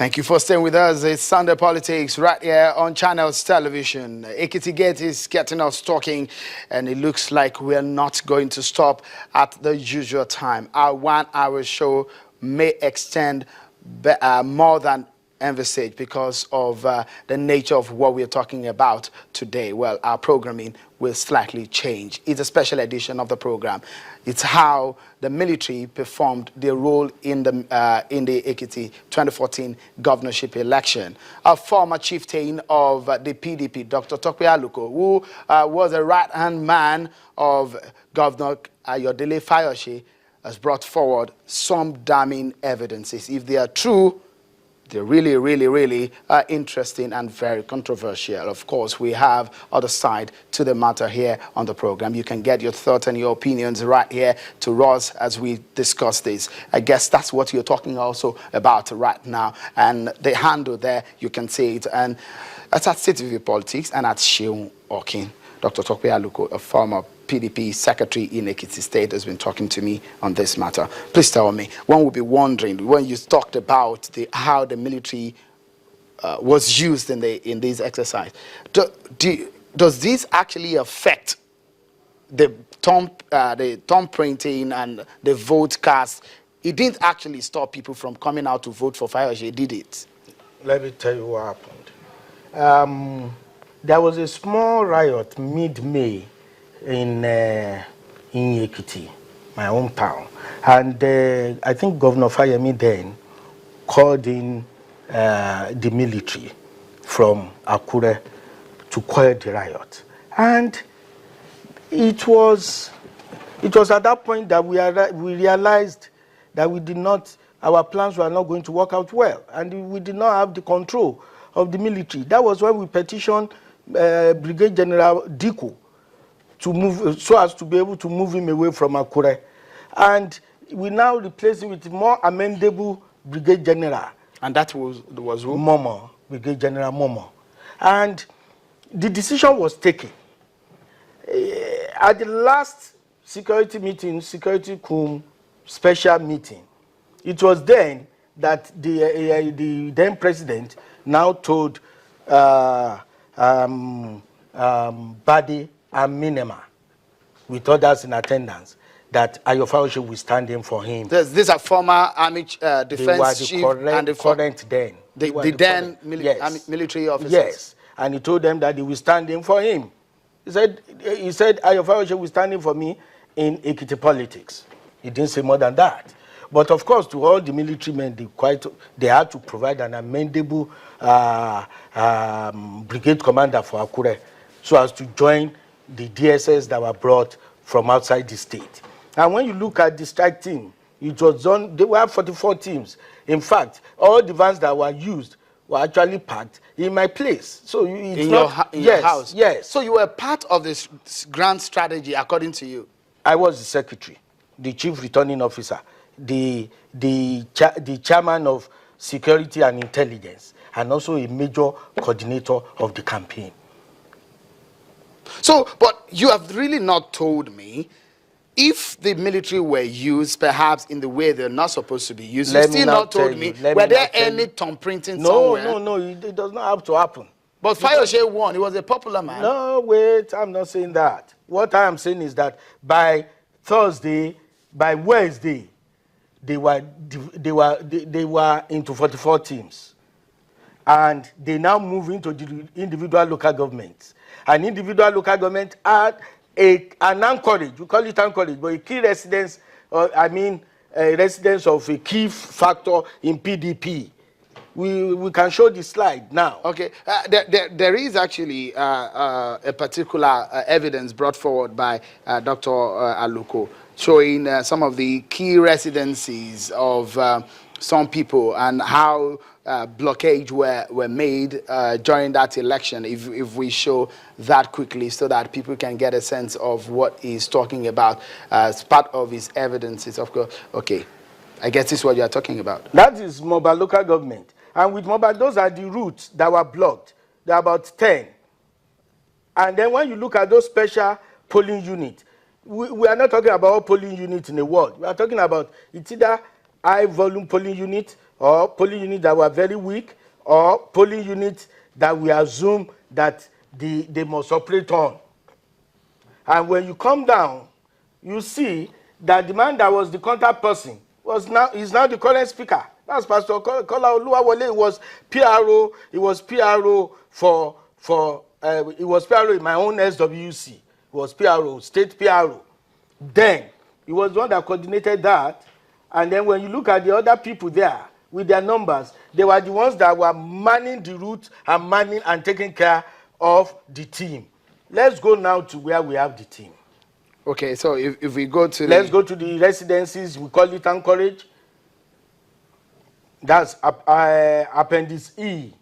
Thank you for staying with us. It's Sunday Politics right here on Channels Television. Ekiti Gate is getting us talking, and it looks like we're not going to stop at the usual time. Our 1 hour show may extend more than envisaged because of the nature of what we're talking about today. Well, our programming will slightly change. It's a special edition of the program. It's how the military performed their role in the Ekiti 2014 governorship election. A former chieftain of the PDP, Dr. Tokwe Aluko, who was a right-hand man of Governor Ayodele Fayose, has brought forward some damning evidences. If they are true, they're really interesting and very controversial. Of course, we have other side to the matter here on the program. You can get your thoughts and your opinions right here to us as we discuss this. I guess that's what you're talking also about right now. And the handle there, you can see it. And that's at CTV Politics and at Sheung Okin. Dr. Tokwe Aluko, a former PDP secretary in Ekiti State, has been talking to me on this matter. Please tell me, one will be wondering, when you talked about how the military was used in this exercise, does this actually affect the thumb printing and the vote cast? It didn't actually stop people from coming out to vote for Fayose, did it? Let me tell you what happened. There was a small riot mid-May in Ekiti, my hometown, and I think Governor Fayemi then called in the military from Akure to quell the riot, and it was at that point that we realized that our plans were not going to work out well, and we did not have the control of the military. That was when we petitioned Brigadier General Diko to move, so as to be able to move him away from Akure. And we now replace him with a more amendable Brigadier General. And that was who? Momo, Brigadier General Momo. And the decision was taken. At the last security meeting, security cum special meeting, it was then that the then president now told Badi and Minema, with others in attendance, that Ayo Fayose will stand in for him. These are former army defense chief and the current then. The then military officers. Yes, and he told them that he will stand in for him. He said Ayo Fayose will stand in for me in Ekiti politics. He didn't say more than that. But of course, to all the military men, they had to provide an amendable brigade commander for Akure, so as to join the DSS that were brought from outside the state. And when you look at the strike team, it was done. There were 44 teams. In fact, all the vans that were used were actually parked in my place. So it's in your house. Yes. So you were part of this grand strategy, according to you. I was the secretary, the chief returning officer, the chairman of security and intelligence, and also a major coordinator of the campaign. So, but you have really not told me if the military were used perhaps in the way they're not supposed to be used. You still not told me, were there any thumb printing somewhere? No, it does not have to happen. But Fayose won. He was a popular man. No, wait, I'm not saying that. What I am saying is that by Thursday, by Wednesday, they were into 44 teams, and they now move into the individual local governments. An individual local government had an anchorage, we call it anchorage, but a key residence, a residence of a key factor in PDP. We can show the slide now. Okay, there is actually a particular evidence brought forward by Dr. Aluko, showing some of the key residencies of some people and how blockades were made during that election. If we show that quickly so that people can get a sense of what he's talking about as part of his evidences, of course. Okay, I guess this is what you are talking about. That is mobile local government. And with mobile, those are the routes that were blocked. There are about 10. And then when you look at those special polling units, we are not talking about all polling units in the world. We are talking about it's either high volume polling unit or polling units that were very weak, or polling units that we assume that they must operate on. And when you come down, you see that the man that was the contact person is now the current speaker. That's Pastor Kola Oluwawole. It was PRO. It was PRO it was PRO in my own SWC. It was PRO, state PRO. Then he was the one that coordinated that. And then when you look at the other people there with their numbers, they were the ones that were manning the route and manning and taking care of the team. Let's go now to where we have the team. Okay, so if we go to let's go to the residencies. We call it Anchorage. That's Appendix E.